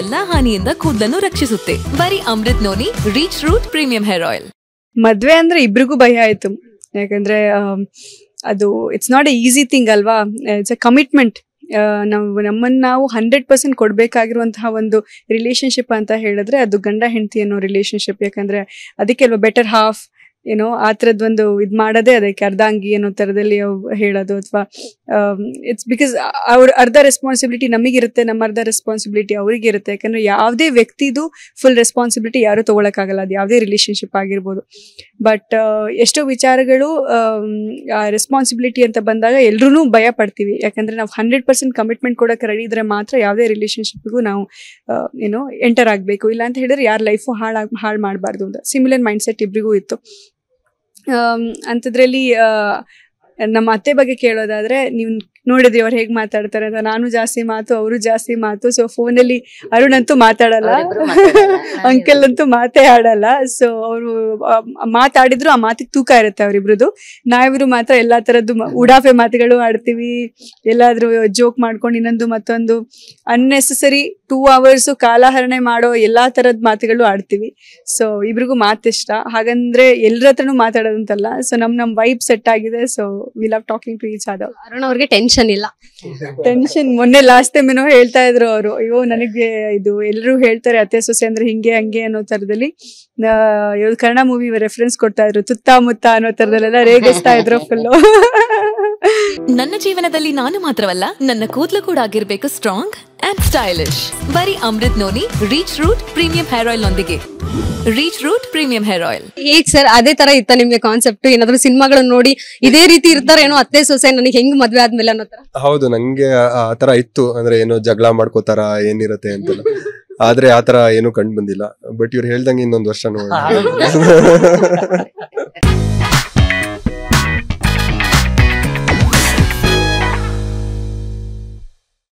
ಎಲ್ಲಾ ಹಾನಿಯಿಂದ ಕೂದಲನ್ನು ರಕ್ಷಿಸುತ್ತೆ. ಬರೀ Amrit noni reach root premium hair oil. ಮದ್ವೆ ಅಂದ್ರೆ ಇಬ್ರಿಗೂ ಭಯ ಆಯ್ತು, ಯಾಕಂದ್ರೆ ಅದು it's not a easy thing ಅಲ್ವಾ. It's a commitment. ನಮ್ಮನ್ನು ನಾವು 100% ಕೊಡ್ಬೇಕಾಗಿರುವಂತಹ ಒಂದು ರಿಲೇಶನ್ಶಿಪ್ ಅಂತ ಹೇಳಿದ್ರೆ ಅದು ಗಂಡ ಹೆಂಡತಿ ಅನ್ನೋ ರಿಲೇಶನ್ಶಿಪ್. ಯಾಕಂದ್ರೆ ಅದಕ್ಕೆ ಅಲ್ವಾ ಬೆಟರ್ ಹಾಫ್ ಏನೋ ಆ ಥರದ್ದೊಂದು ಇದು ಮಾಡೋದೇ ಅದಕ್ಕೆ ಅರ್ಧಾಂಗಿ ಅನ್ನೋ ಥರದಲ್ಲಿ ಹೇಳೋದು. ಅಥವಾ ಇಟ್ಸ್ ಬಿಕಾಸ್ ಅವ್ರ ಅರ್ಧ ರೆಸ್ಪಾನ್ಸಿಬಿಲಿಟಿ ನಮಗಿರುತ್ತೆ, ನಮ್ಮ ಅರ್ಧ ರೆಸ್ಪಾನ್ಸಿಬಿಲಿಟಿ ಅವರಿಗಿರುತ್ತೆ. ಯಾಕಂದ್ರೆ ಯಾವುದೇ ವ್ಯಕ್ತಿದು ಫುಲ್ ರೆಸ್ಪಾನ್ಸಿಬಿಲಿಟಿ ಯಾರು ತೊಗೊಳಕ್ಕಾಗಲ್ಲ, ಅದು ಯಾವುದೇ ರಿಲೇಶನ್ಶಿಪ್ ಆಗಿರ್ಬೋದು. ಬಟ್ ಎಷ್ಟೋ ವಿಚಾರಗಳು ರೆಸ್ಪಾನ್ಸಿಬಿಲಿಟಿ ಅಂತ ಬಂದಾಗ ಎಲ್ರೂ ಭಯ ಪಡ್ತೀವಿ. ಯಾಕಂದ್ರೆ ನಾವು 100% ಕಮಿಟ್ಮೆಂಟ್ ಕೊಡೋಕೆ ರೆಡಿ ಇದ್ರೆ ಮಾತ್ರ ಯಾವುದೇ ರಿಲೇಶನ್ಶಿಪ್ಗೂ ನಾವು ಎಂಟರ್ ಆಗಬೇಕು. ಇಲ್ಲ ಅಂತ ಹೇಳಿದ್ರೆ ಯಾರ ಲೈಫು ಹಾಳು ಮಾಡಬಾರ್ದು ಅಂತ ಸಿಮಿಲರ್ ಮೈಂಡ್ಸೆಟ್ ಇಬ್ರಿಗೂ ಇತ್ತು. ಅಂಥದ್ರಲ್ಲಿ ನಮ್ಮ ಅತ್ತೆ ಬಗ್ಗೆ ಕೇಳೋದಾದ್ರೆ, ನೀವು ನೋಡಿದ್ರಿ ಅವ್ರು ಹೇಗೆ ಮಾತಾಡ್ತಾರೆ ಅಂತ. ನಾನು ಜಾಸ್ತಿ ಮಾತು, ಅವರು ಜಾಸ್ತಿ ಮಾತು. ಸೊ ಫೋನಲ್ಲಿ ಅರುಣ್ ಅಂತೂ ಮಾತಾಡಲ್ಲ, ಅಂಕಲ್ ಅಂತೂ ಮಾತೇ ಆಡಲ್ಲ. ಸೊ ಅವರು ಮಾತಾಡಿದ್ರು ಆ ಮಾತಿಗೆ ತೂಕ ಇರುತ್ತೆ ಅವರಿಬ್ರದ್ದು. ನಾವಿಬ್ರು ಮಾತ್ರ ಎಲ್ಲಾ ತರದ್ದು ಉಡಾಫೆ ಮಾತುಗಳು ಆಡ್ತೀವಿ. ಎಲ್ಲಾದ್ರೂ ಜೋಕ್ ಮಾಡ್ಕೊಂಡು ಇನ್ನೊಂದು ಮತ್ತೊಂದು ಅನ್ನೆಸೆಸರಿ 2 hours ಕಾಲಹರಣೆ ಮಾಡೋ ಎಲ್ಲಾ ತರದ್ ಮಾತುಗಳು ಆಡ್ತೀವಿ. ಸೊ ಇಬ್ರಿಗೂ ಮಾತಿಷ್ಟ. ಹಾಗಂದ್ರೆ ಎಲ್ಲರ ಹತ್ರನೂ ಮಾತಾಡೋದಂತಲ್ಲ. ಸೊ ನಮ್ ವೈಬ್ ಸೆಟ್ ಆಗಿದೆ. So we love talking to each other. Arun ಅವ್ರಿಗೆ ಟೆನ್ಷನ್ ಇಲ್ಲ. ಟೆನ್ಷನ್ ಮೊನ್ನೆ ಲಾಸ್ಟ್ ಟೈಮ್ ಏನೋ ಹೇಳ್ತಾ ಇದ್ರು ಅವರು, ಅಯ್ಯೋ ನನಗೆ ಇದು ಎಲ್ಲರೂ ಹೇಳ್ತಾರೆ ಅತ್ತೆ ಸೊಸೆ ಅಂದ್ರೆ ಹಿಂಗೆ ಹಂಗೆ ಅನ್ನೋ ತರದಲ್ಲಿ. ಕನ್ನಡ ಮೂವಿ ರೆಫರೆನ್ಸ್ ಕೊಡ್ತಾ ಇದ್ರು, ತುತ್ತ ಮುತ್ತ ಅನ್ನೋ ತರದಲ್ಲೆಲ್ಲ ರೇಗಿಸ್ತಾ ಇದ್ರು ಫುಲ್ಲು. ನನ್ನ ಜೀವನದಲ್ಲಿ ನಾನು ಮಾತ್ರವಲ್ಲ, ನನ್ನ ಕೂದಲು ಕೂಡ ಆಗಿರ್ಬೇಕು ಸ್ಟ್ರಾಂಗ್ ಅಂಡ್ ಸ್ಟೈಲಿಶ್. ಬರೀ Amrit noni reach root premium hair ಆಯಿಲ್ ನೊಂದಿಗೆ. Reach root premium hair oil. ಹೇಗ್ ಸರ್ ಅದೇ ತರ ಇತ್ತ ನಿಮ್ಗೆ ಕಾನ್ಸೆಪ್ಟ್? ಏನಾದ್ರು ಸಿನಿಮಾಗಳನ್ನ ನೋಡಿ ಇದೇ ರೀತಿ ಇರ್ತಾರೇನೋ ಅತ್ತೆ ಸೊಸೆ ನನಗೆ ಹೆಂಗ್ ಮದ್ವೆ ಆದ್ಮೇಲೆ ಅನ್ನೋ ತರ? ಹೌದು, ನಂಗೆ ಆ ತರ ಇತ್ತು. ಅಂದ್ರೆ ಏನೋ ಜಗಳ ಮಾಡ್ಕೋತಾರ ಏನಿರತ್ತೆ ಅಂತೆಲ್ಲ. ಆದ್ರೆ ಆತರ ಏನು ಕಂಡು ಬಂದಿಲ್ಲ. ಬಟ್ ಇವ್ರು ಹೇಳ್ದಂಗೆ ಇನ್ನೊಂದು ವರ್ಷ ನೋಡಿ